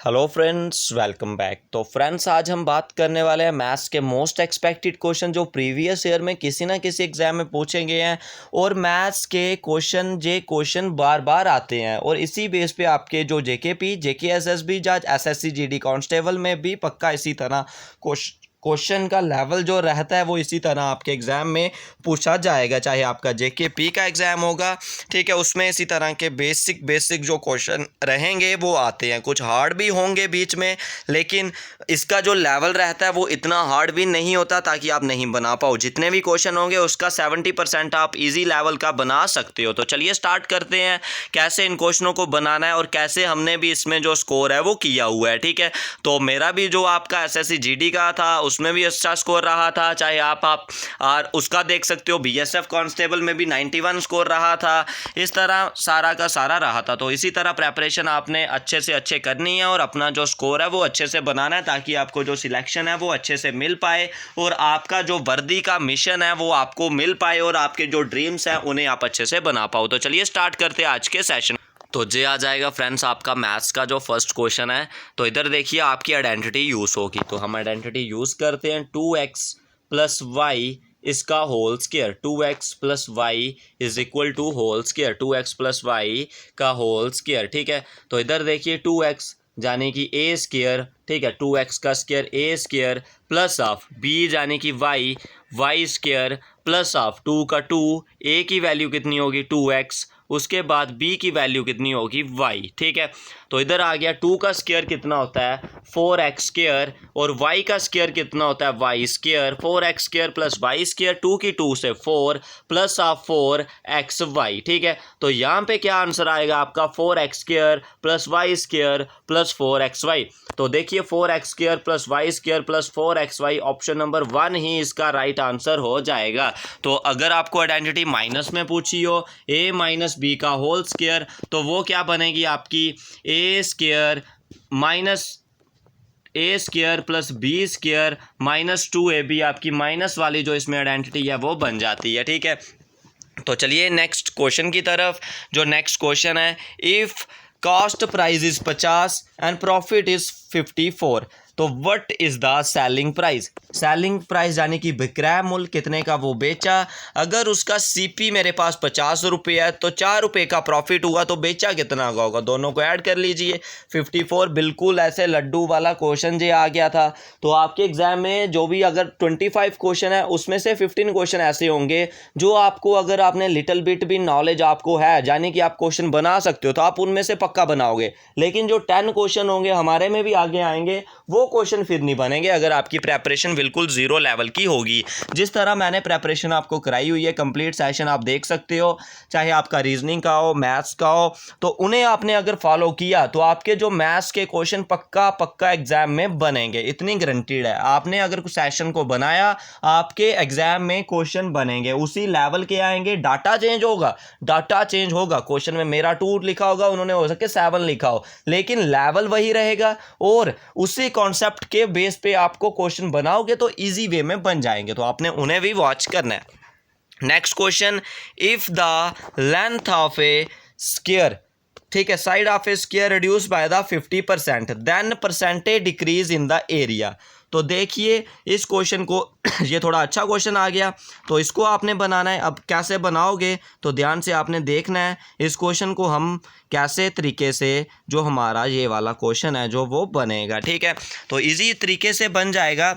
Hello friends, welcome back. तो friends, आज हम बात करने वाले हैं मैथ्स के मोस्ट एक्सपेक्टेड क्वेश्चन जो प्रीवियस ईयर में किसी ना किसी एग्जाम में पूछे गए हैं। और मैथ्स के क्वेश्चन बार बार आते हैं और इसी बेस पे आपके जो जेकेपी, जेकेएसएसबी जाज, एसएससी जीडी कांस्टेबल में भी पक्का इसी तरह क्वेश्चन का लेवल जो रहता है वो इसी तरह आपके एग्ज़ाम में पूछा जाएगा। चाहे आपका जेकेपी का एग्ज़ाम होगा, ठीक है, उसमें इसी तरह के बेसिक जो क्वेश्चन रहेंगे वो आते हैं। कुछ हार्ड भी होंगे बीच में, लेकिन इसका जो लेवल रहता है वो इतना हार्ड भी नहीं होता ताकि आप नहीं बना पाओ। जितने भी क्वेश्चन होंगे उसका 70% आप इजी लेवल का बना सकते हो। तो चलिए स्टार्ट करते हैं कैसे इन क्वेश्चनों को बनाना है और कैसे हमने भी इसमें जो स्कोर है वो किया हुआ है। ठीक है, तो मेरा भी जो आपका एसएससी जीडी का था उसमें भी अच्छा स्कोर रहा था। चाहे आप और उसका देख सकते हो, बीएसएफ कांस्टेबल में भी 91 स्कोर रहा था। इस तरह सारा का सारा रहा था। तो इसी तरह प्रेपरेशन आपने अच्छे से अच्छे करनी है और अपना जो स्कोर है वो अच्छे से बनाना है ताकि आपको जो सिलेक्शन है वो अच्छे से मिल पाए और आपका जो वर्दी का मिशन है वो आपको मिल पाए और आपके जो ड्रीम्स हैं उन्हें आप अच्छे से बना पाओ। तो चलिए स्टार्ट करते हैं आज के सेशन। तो ये आ जाएगा फ्रेंड्स आपका मैथ्स का जो फर्स्ट क्वेश्चन है। तो इधर देखिए आपकी आइडेंटिटी यूज़ होगी। तो हम आइडेंटिटी यूज़ करते हैं 2x प्लस वाई इसका whole square. 2x plus y is equal to whole square. 2x plus y का होल स्क्वायर। ठीक है, तो इधर देखिए 2x यानी कि ए स्क्वायर, ठीक है, 2x का square A square plus of b यानी कि वाई स्क्वायर प्लस ऑफ 2 का 2, a की वैल्यू कितनी होगी 2x, उसके बाद b की वैल्यू कितनी होगी y। ठीक है, तो इधर आ गया 2 का स्क्वायर कितना होता है 4x स्क्वायर और y का स्क्वायर कितना होता है y square. 4x square plus y square, 2 की 2 से 4 प्लस ऑफ 4xy। ठीक है, तो यहाँ पे क्या आंसर आएगा आपका 4x square plus y square plus 4xy। तो देखिए 4x square plus y square plus 4xy option number 1 ही इसका राइट आंसर हो जाएगा। तो अगर आपको आइडेंटिटी माइनस में पूछी हो a माइनस बी का होल स्क्वायर, तो वो क्या बनेगी आपकी a square minus a square plus b square minus 2ab। आपकी माइनस वाली जो इसमें आइडेंटिटी है वो बन जाती है। ठीक है, तो चलिए नेक्स्ट क्वेश्चन की तरफ। जो नेक्स्ट क्वेश्चन है, if cost price is 50 and profit is 54, तो what is the selling price. Selling price यानी कि विक्रय मूल्य कितने का वो बेचा। अगर उसका सीपी मेरे पास 50 रुपये है तो 4 रुपये का प्रॉफिट हुआ तो बेचा कितना का होगा। दोनों को ऐड कर लीजिए 54। बिल्कुल ऐसे लड्डू वाला क्वेश्चन जो आ गया था। तो आपके एग्जाम में जो भी अगर 25 क्वेश्चन है उसमें से 15 क्वेश्चन ऐसे होंगे जो आपको, अगर आपने लिटिल बिट भी नॉलेज आपको है यानी कि आप क्वेश्चन बना सकते हो तो आप उनमें से पक्का बनाओगे। लेकिन जो 10 क्वेश्चन होंगे हमारे में भी आगे आएंगे वो क्वेश्चन फिर नहीं बनेंगे अगर आपकी प्रेपरेशन बिल्कुल जीरो लेवल की होगी। जिस तरह मैंने प्रेपरेशन आपको कराई हुई है, कंप्लीट सेशन आप देख सकते हो, चाहे आपका रीजनिंग का हो, मैथ्स का हो, तो उन्हें आपने अगर फॉलो किया तो आपके जो मैथ्स के क्वेश्चन पक्का एग्जाम में बनेंगे, इतनी गारंटीड है। आपने अगर कुछ सेशन को बनाया आपके एग्जाम में क्वेश्चन बनेंगे, उसी लेवल के आएंगे। डाटा चेंज होगा क्वेश्चन में मेरा 2 लिखा होगा, उन्होंने हो सके 7 लिखा हो, लेकिन लेवल वही रहेगा और उसी कॉन्सेप्ट के बेस पे आपको क्वेश्चन बनाओगे तो इजी वे में बन जाएंगे। तो आपने उन्हें भी वॉच करना है। Next question, if the length of a square, ठीक है, side of a square reduce by the 50% then percentage decrease in the area. तो देखिए इस क्वेश्चन को ये थोड़ा अच्छा क्वेश्चन आ गया तो इसको आपने बनाना है। अब कैसे बनाओगे तो ध्यान से आपने देखना है इस क्वेश्चन को हम कैसे तरीके से, जो हमारा ये वाला क्वेश्चन है जो वो बनेगा। ठीक है, तो इजी तरीके से बन जाएगा।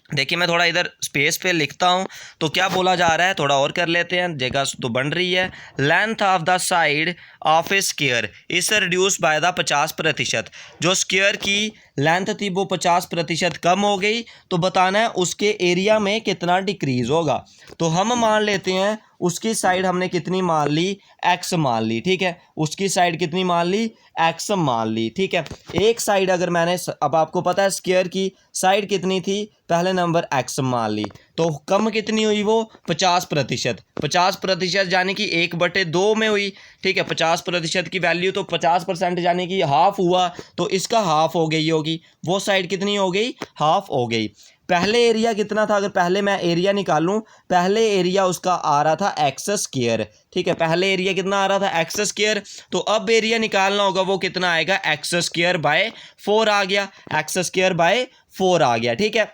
देखिए मैं थोड़ा इधर स्पेस पे लिखता हूँ तो क्या बोला जा रहा है, थोड़ा और कर लेते हैं, जगह तो बन रही है। Length of the side of a square is reduce by the 50%। जो स्क्वायर की लेंथ थी वो 50% कम हो गई, तो बताना है उसके एरिया में कितना डिक्रीज होगा। तो हम मान लेते हैं उसकी साइड हमने कितनी मान ली, x मान ली। ठीक है, उसकी साइड कितनी मान ली, x मान ली। ठीक है, एक साइड अगर मैंने, अब आपको पता है स्क्वायर की साइड कितनी थी, पहले नंबर x मान ली, तो कम कितनी हुई वो 50%। 50% यानी कि 1/2 में हुई। ठीक है, 50% की वैल्यू तो 50% यानी कि हाफ हुआ, तो इसका हाफ हो गई होगी, वो साइड कितनी हो गई, हाफ हो गई। पहले एरिया कितना था, अगर पहले मैं एरिया निकालूं, पहले एरिया उसका आ रहा था एक्स स्क्वायर, ठीक है, पहले एरिया कितना आ रहा था एक्स स्क्वायर। तो अब एरिया निकालना होगा, वो कितना आएगा, एक्स स्क्वायर बाय 4 आ गया, एक्स स्क्वायर बाय 4 आ गया, ठीक है।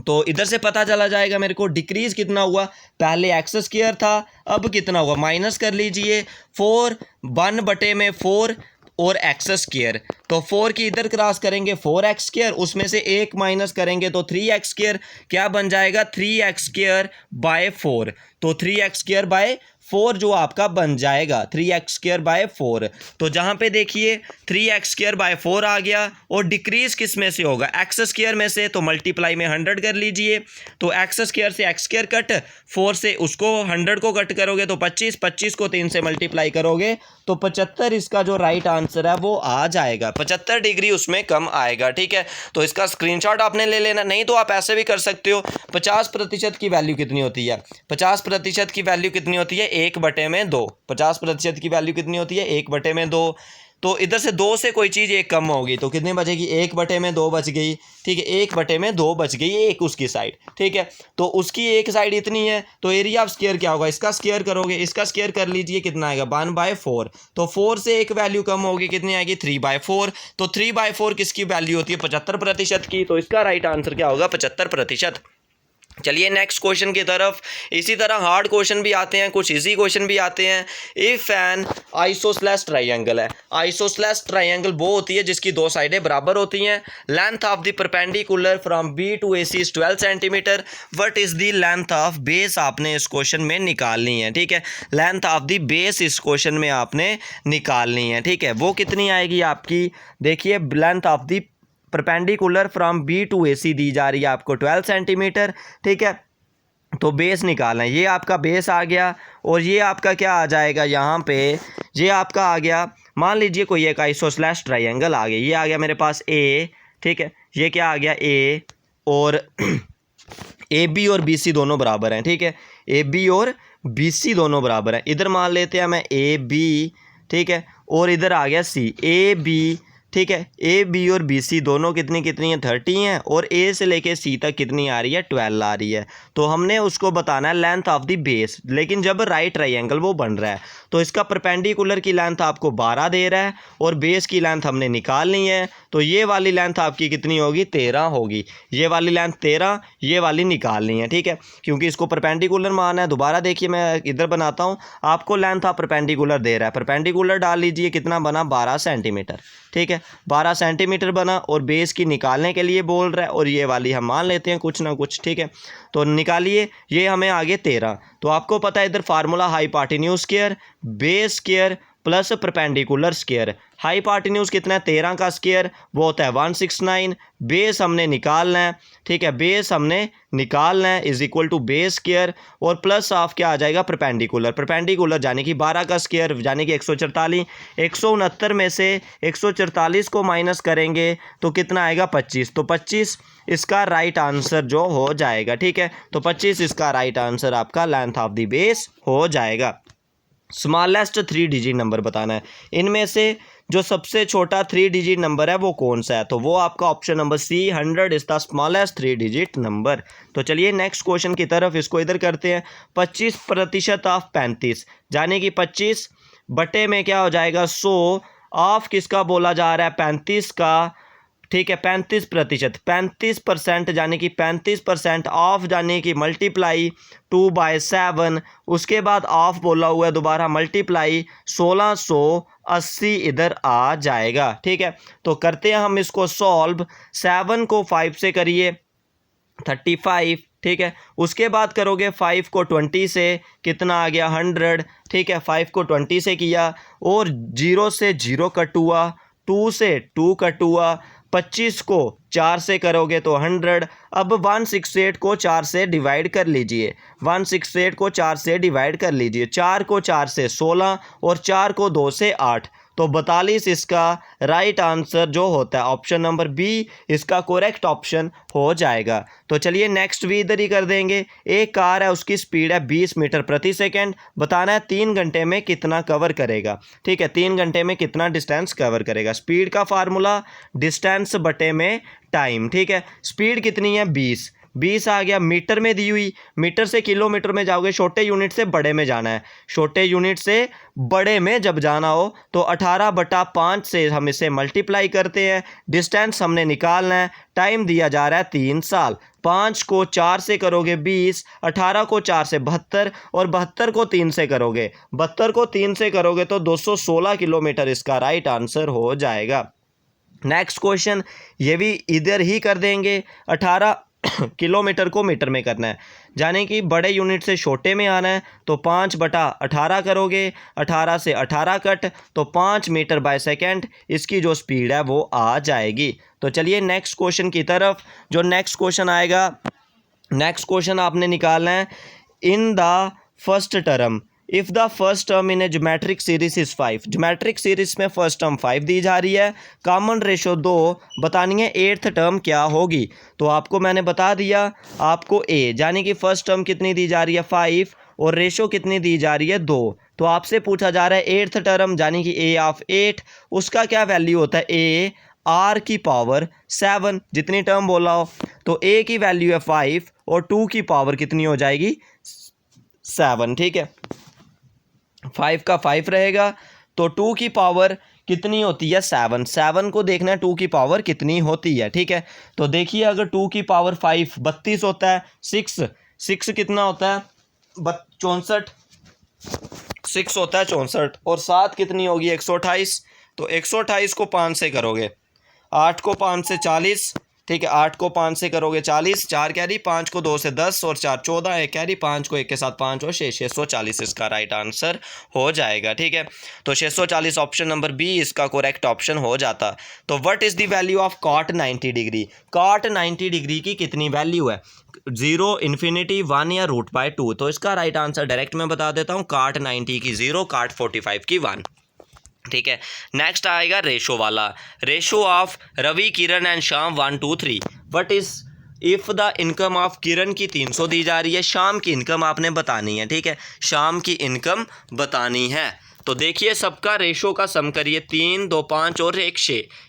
तो इधर से पता चला जाएगा मेरे को डिक्रीज कितना हुआ, पहले एक्स स्क्वायर था, अब कितना हुआ, माइनस कर लीजिए 4 1/4 और एक्स स्क्वायर। तो 4 की इधर क्रॉस करेंगे 4x स्क्वायर, उसमें से 1 माइनस करेंगे तो 3x स्क्वायर, क्या बन जाएगा 3x स्क्वायर बाय 4। तो 3x स्क्वायर बाय 4 जो आपका बन जाएगा 3x स्क्वायर बाय 4। तो जहाँ पे देखिए 3x स्क्वायर बाय 4 आ गया, और डिक्रीज किस में से होगा, एक्स स्क्वायर में से, तो मल्टीप्लाई में 100 कर लीजिए। तो एक्स स्क्वायर से एक्स स्क्वायर कट, 4 से उसको 100 को कट करोगे तो 25, 25 को 3 से मल्टीप्लाई करोगे तो 75 इसका जो राइट आंसर है वो आ जाएगा, 75 डिग्री उसमें कम आएगा, ठीक है। तो इसका स्क्रीनशॉट आपने ले लेना, नहीं तो आप ऐसे भी कर सकते हो। 50% की वैल्यू कितनी होती है, 50% की वैल्यू कितनी होती है, 1/2। 50% की वैल्यू कितनी होती है, 1/2। तो इधर से 2 से कोई चीज़ एक कम होगी तो कितनी बचेगी, 1/2 बच गई, ठीक है, 1/2 बच गई, एक उसकी साइड, ठीक है। तो उसकी एक साइड इतनी है, तो एरिया ऑफ स्क्वायर क्या होगा, इसका स्क्वायर करोगे, इसका स्क्वायर कर लीजिए, कितना आएगा 1/4। तो 4 से एक वैल्यू कम होगी, कितनी आएगी 3/4। तो 3/4 किसकी वैल्यू होती है, 75% की। तो इसका राइट आंसर क्या होगा, 75%। चलिए नेक्स्ट क्वेश्चन की तरफ। इसी तरह हार्ड क्वेश्चन भी आते हैं, कुछ इजी क्वेश्चन भी आते हैं। इफ एन आइसोसेलेस ट्रायंगल है, आइसोसेलेस ट्रायंगल वो होती है जिसकी दो साइडें बराबर होती हैं। Length of the perpendicular from B to A C is 12 centimetre. What is the length of base, आपने इस क्वेश्चन में निकालनी है, ठीक है। लेंथ ऑफ द बेस इस क्वेश्चन में आपने निकालनी है, ठीक है। वो कितनी आएगी आपकी, देखिए length of the perpendicular from B to A C दी जा रही है आपको 12 सेंटीमीटर, ठीक है। तो बेस निकालना है, ये आपका बेस आ गया, और ये आपका क्या आ जाएगा यहाँ पे, ये आपका आ गया, मान लीजिए कोई एक आइसोसेलेस ट्रायंगल आ गया, ये आ गया मेरे पास ए, ठीक है, ये क्या आ गया ए, और ए बी और बी सी दोनों बराबर हैं, ठीक है, ए बी और बी सी दोनों बराबर हैं। इधर मान लेते हैं मैं ए बी, ठीक है, और इधर आ गया सी, ए बी, ठीक है। ए बी और बी सी दोनों कितनी कितनी है 30 हैं, और ए से लेके सी तक कितनी आ रही है 12 आ रही है। तो हमने उसको बताना है लेंथ ऑफ द बेस, लेकिन जब राइट ट्रायंगल वो बन रहा है तो इसका परपेंडिकुलर की लेंथ आपको 12 दे रहा है, और बेस की लेंथ हमने निकालनी है। तो ये वाली लेंथ आपकी कितनी होगी 13 होगी, ये वाली लेंथ 13, ये वाली निकालनी है, ठीक है, क्योंकि इसको परपेंडिकुलर माना है। दोबारा देखिए मैं इधर बनाता हूँ, आपको लेंथ ऑफ परपेंडिकुलर दे रहा है, परपेंडिकुलर डाल लीजिए, कितना बना 12 सेंटीमीटर, ठीक है, 12 सेंटीमीटर बना, और बेस की निकालने के लिए बोल रहा है, और ये वाली हम मान लेते हैं कुछ ना कुछ, ठीक है। तो निकालिए, ये हमें आगे 13। तो आपको पता है इधर formula hypotenuse square base square plus perpendicular square. Hypotenuse कितना है 13 का स्क्वायर वो होता है 169, बेस हमने निकालना है, ठीक है, बेस हमने निकालना है is equal to base square, और प्लस ऑफ क्या आ जाएगा परपेंडिकुलर, परपेंडिकुलर यानी कि 12 का स्क्वायर यानी कि 144। 169 में से 144 को माइनस करेंगे तो कितना आएगा 25, तो 25 इसका राइट आंसर जो हो जाएगा, ठीक है। तो 25 इसका राइट आंसर आपका लेंथ ऑफ द बेस हो जाएगा। स्मॉलेस्ट 3 डिजिट नंबर बताना है, इनमें से जो सबसे छोटा 3 डिजिट नंबर है वो कौन सा है, तो वो आपका option number C 100 is the smallest 3 digit number. तो चलिए नेक्स्ट क्वेश्चन की तरफ, इसको इधर करते हैं। 25% ऑफ 35 यानी कि 25 बटे में क्या हो जाएगा 100 ऑफ किसका बोला जा रहा है 35 का, ठीक है, 35%, 35% यानी कि 35% ऑफ यानी कि मल्टीप्लाई 2/7, उसके बाद ऑफ बोला हुआ है दोबारा मल्टीप्लाई 1680 इधर आ जाएगा, ठीक है। तो करते हैं हम इसको सॉल्व, 7 को 5 से करिए 35, ठीक है, उसके बाद करोगे 5 को 20 से कितना आ गया 100, ठीक है, 5 को 20 से किया, और 0 से 0 कट हुआ, 2 से 2 कट हुआ, 25 को 4 से करोगे तो 100। अब 168 को 4 से डिवाइड कर लीजिए, 168 को 4 से डिवाइड कर लीजिए, 4 को 4 से 16 और 4 को 2 से 8, तो 42 इसका राइट आंसर जो होता है ऑप्शन नंबर बी इसका करेक्ट ऑप्शन हो जाएगा। तो चलिए नेक्स्ट भी इधर ही कर देंगे। एक कार है उसकी स्पीड है 20 मीटर प्रति सेकंड, बताना है 3 घंटे में कितना कवर करेगा, ठीक है, 3 घंटे में कितना डिस्टेंस कवर करेगा। स्पीड का फार्मूला डिस्टेंस बटे में टाइम, ठीक है, स्पीड कितनी है 20, 20 आ गया। मीटर में दी हुई, मीटर से किलोमीटर में जाओगे, छोटे यूनिट से बड़े में जाना है, छोटे यूनिट से बड़े में जब जाना हो तो 18/5 से हम इसे मल्टीप्लाई करते हैं। डिस्टेंस हमने निकालना है, टाइम दिया जा रहा है 3 साल। 5 को 4 से करोगे 20, 18 को 4 से 72 और 72 को 3 से करोगे, 72 को 3 से करोगे तो 216 किलोमीटर इसका राइट आंसर हो जाएगा। नेक्स्ट क्वेश्चन ये भी इधर ही कर देंगे, 18 किलोमीटर को मीटर में करना है, यानी कि बड़े यूनिट से छोटे में आना है तो 5/18 करोगे, 18 से 18 कट तो 5 मीटर बाय सेकेंड इसकी जो स्पीड है वो आ जाएगी। तो चलिए नेक्स्ट क्वेश्चन की तरफ। जो नेक्स्ट क्वेश्चन आएगा, नेक्स्ट क्वेश्चन आपने निकालना है, in the first term if the first term in A geometric series is 5, geometric series में फर्स्ट टर्म 5 दी जा रही है, कॉमन रेशो 2 बतानी है, एट्थ टर्म क्या होगी। तो आपको मैंने बता दिया, आपको ए यानी कि फर्स्ट टर्म कितनी दी जा रही है 5 और रेशो कितनी दी जा रही है 2। तो आपसे पूछा जा रहा है एट्थ टर्म यानी कि ए ऑफ 8, उसका क्या वैल्यू होता है, ए आर की पावर 7, जितनी टर्म बोला हो। तो ए की वैल्यू है 5 और 2 की पावर कितनी हो जाएगी 7, ठीक है। 5 का 5 रहेगा तो 2 की पावर कितनी होती है 7, 7 को देखना है 2 की पावर कितनी होती है, ठीक है। तो देखिए अगर 2 की पावर 5 32 होता है, 6 कितना होता है 64, 6 होता है 64 और 7 कितनी होगी 128। तो 128 को 5 से करोगे, 8 को 5 से 40, ठीक है, 8 को 5 से करोगे 40, 4 कैरी, 5 को 2 से 10 और 4 14, 1 कैरी, 5 को 1 के साथ 5 और 640 इसका राइट आंसर हो जाएगा, ठीक है। तो 640 ऑप्शन नंबर बी इसका करेक्ट ऑप्शन हो जाता। तो what is the value of cot 90 degree, cot 90 degree की कितनी वैल्यू है, 0, इन्फिनिटी, 1 या √2। तो इसका राइट आंसर डायरेक्ट मैं बता देता हूँ, कॉट 90 की 0, कॉट 45 की 1, ठीक है। नेक्स्ट आएगा रेशो वाला, ratio of Ravi, Kiran and Shyam 1 2 3। What is if the income of Kiran की 300 दी जा रही है, श्याम की इनकम आपने बतानी है, ठीक है, श्याम की इनकम बतानी है। तो देखिए सबका रेशो का सम करिए, 3 2 5 और 1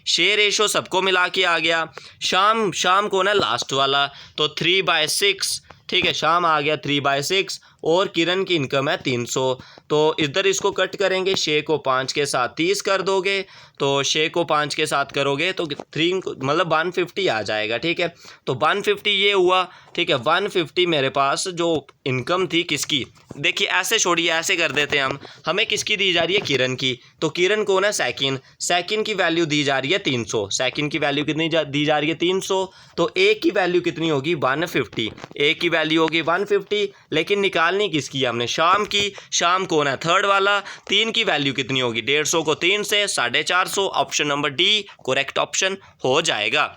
6 रेशो सबको मिला के आ गया। शाम कौन है लास्ट वाला, तो 3/6, ठीक है, शाम आ गया 3/6 और किरण की इनकम है 300। तो इधर इसको कट करेंगे, 6 को 5 के साथ 30 कर दोगे, तो 6 को 5 के साथ करोगे तो 3 मतलब 150 आ जाएगा, ठीक है। तो 150 ये हुआ, ठीक है। 150 मेरे पास जो इनकम थी किसकी, देखिए ऐसे छोड़िए, ऐसे कर देते हैं हमें किसकी दी जा रही है किरण की। तो किरण कौन है सेकंड की वैल्यू दी जा रही है 300, सेकंड की वैल्यू कितनी दी जा रही है 300। तो ए की वैल्यू कितनी होगी 150, ए की वैल्यू होगी 150, लेकिन निकालनी किसकी है हमने शाम की, शाम कौन है थर्ड वाला, 3 की वैल्यू कितनी होगी 150 को 3 से 450, option number D correct option हो जाएगा।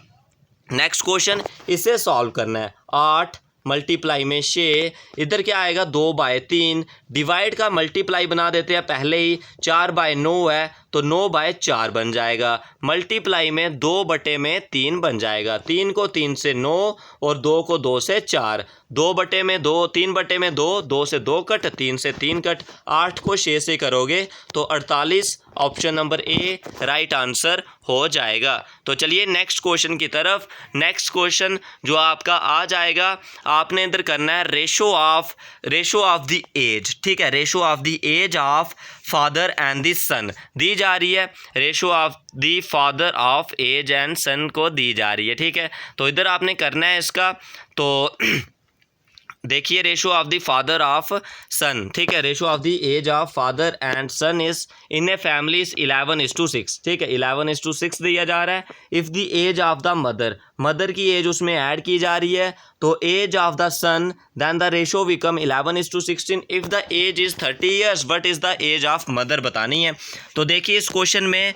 नेक्स्ट क्वेश्चन इसे सॉल्व करना है, 8 मल्टीप्लाई में 6, इधर क्या आएगा 2/3, डिवाइड का मल्टीप्लाई बना देते हैं पहले ही, 4/9 है तो 9/4 बन जाएगा, मल्टीप्लाई में 2/3 बन जाएगा, 3 को 3 से 9 और 2 को 2 से 4, 2/2, 3/2, 2 से 2 कट, 3 से 3 कट, 8 को 6 से करोगे तो 48, option number A right answer हो जाएगा। तो चलिए नेक्स्ट क्वेश्चन की तरफ। नेक्स्ट क्वेश्चन जो आपका आ जाएगा, आपने इधर करना है रेशो ऑफ द एज, ठीक है, ratio of the age of father and the son दी जा रही है, ratio of the father of age and son को दी जा रही है, ठीक है। तो इधर आपने करना है इसका, तो देखिए ratio of the father of son, ठीक है, ratio of the age of father and son is in a family 11:6, ठीक है, 11:6 दिया जा रहा है। If the age of the mother की एज उसमें ऐड की जा रही है, तो age of the son then the ratio become 11:16। If the age is 30 years, what is the age of mother बतानी है। तो देखिए इस क्वेश्चन में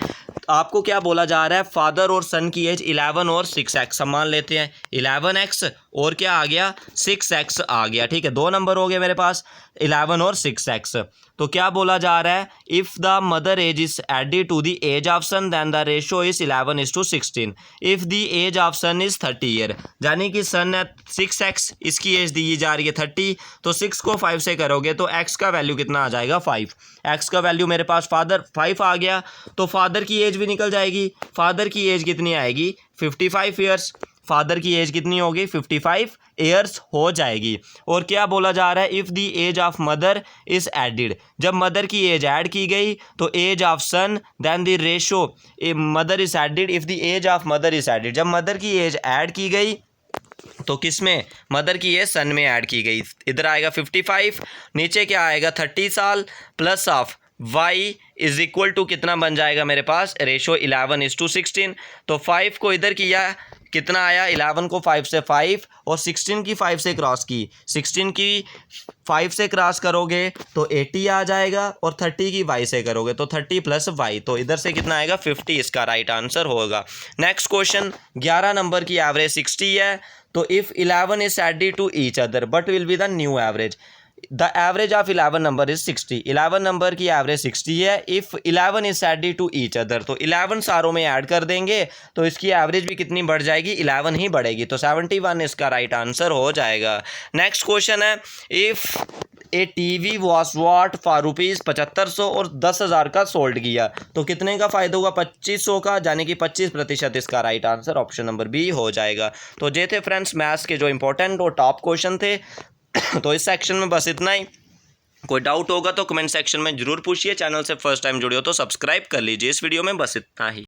आपको क्या बोला जा रहा है, फादर और सन की एज 11 और 6x, हम मान लेते हैं 11x और क्या आ गया 6x आ गया, ठीक है, 2 नंबर हो गए मेरे पास 11 और 6x। तो क्या बोला जा रहा है, if the mother age is added to the age of son then the ratio is 11:16। If the age of son is 30 year, यानी कि सन है 6x, इसकी एज दी जा रही है 30, तो 6 को 5 से करोगे तो x का वैल्यू कितना आ जाएगा 5, x का वैल्यू मेरे पास फादर 5 आ गया, तो फादर की एज भी निकल जाएगी, फादर की एज कितनी आएगी 55 ईयर्स, फादर की एज कितनी होगी 55 ईयर्स हो जाएगी। और क्या बोला जा रहा है, if the age of mother is added, जब मदर की एज ऐड की गई तो age of son then the ratio mother is added, if the age of mother is added, जब मदर की एज ऐड की गई तो किस में, मदर की एज सन में ऐड की गई, इधर आएगा 55, नीचे क्या आएगा 30 साल plus of y is equal to कितना बन जाएगा मेरे पास, रेशो 11:16। तो 5 को इधर किया, कितना आया, 11 को 5 से 5 और 16 की 5 से क्रॉस की, 16 की 5 से क्रॉस करोगे तो 80 आ जाएगा और 30 की y से करोगे तो 30 प्लस y, तो इधर से कितना आएगा 50, इसका राइट आंसर होगा। नेक्स्ट क्वेश्चन, 11 नंबर की एवरेज 60 है, तो if 11 is added to each other but will be the new average, the average of 11 number is 60, 11 number की एवरेज 60 है, if 11 is added to each other, तो 11 सारों में add कर देंगे तो इसकी एवरेज भी कितनी बढ़ जाएगी, 11 ही बढ़ेगी, तो 71 इसका राइट आंसर हो जाएगा। नेक्स्ट क्वेश्चन है, if A TV was what for rupees 7500 और 10,000 का सोल्ड किया तो कितने का फ़ायदा होगा, 2500 का, यानी कि 25%, इसका right answer option number B हो जाएगा। तो ये थे फ्रेंड्स मैथ्स के जो इंपॉर्टेंट और टॉप क्वेश्चन थे। तो इस सेक्शन में बस इतना ही, कोई डाउट होगा तो कमेंट सेक्शन में जरूर पूछिए, चैनल से फर्स्ट टाइम जुड़े हो तो सब्सक्राइब कर लीजिए। इस वीडियो में बस इतना ही।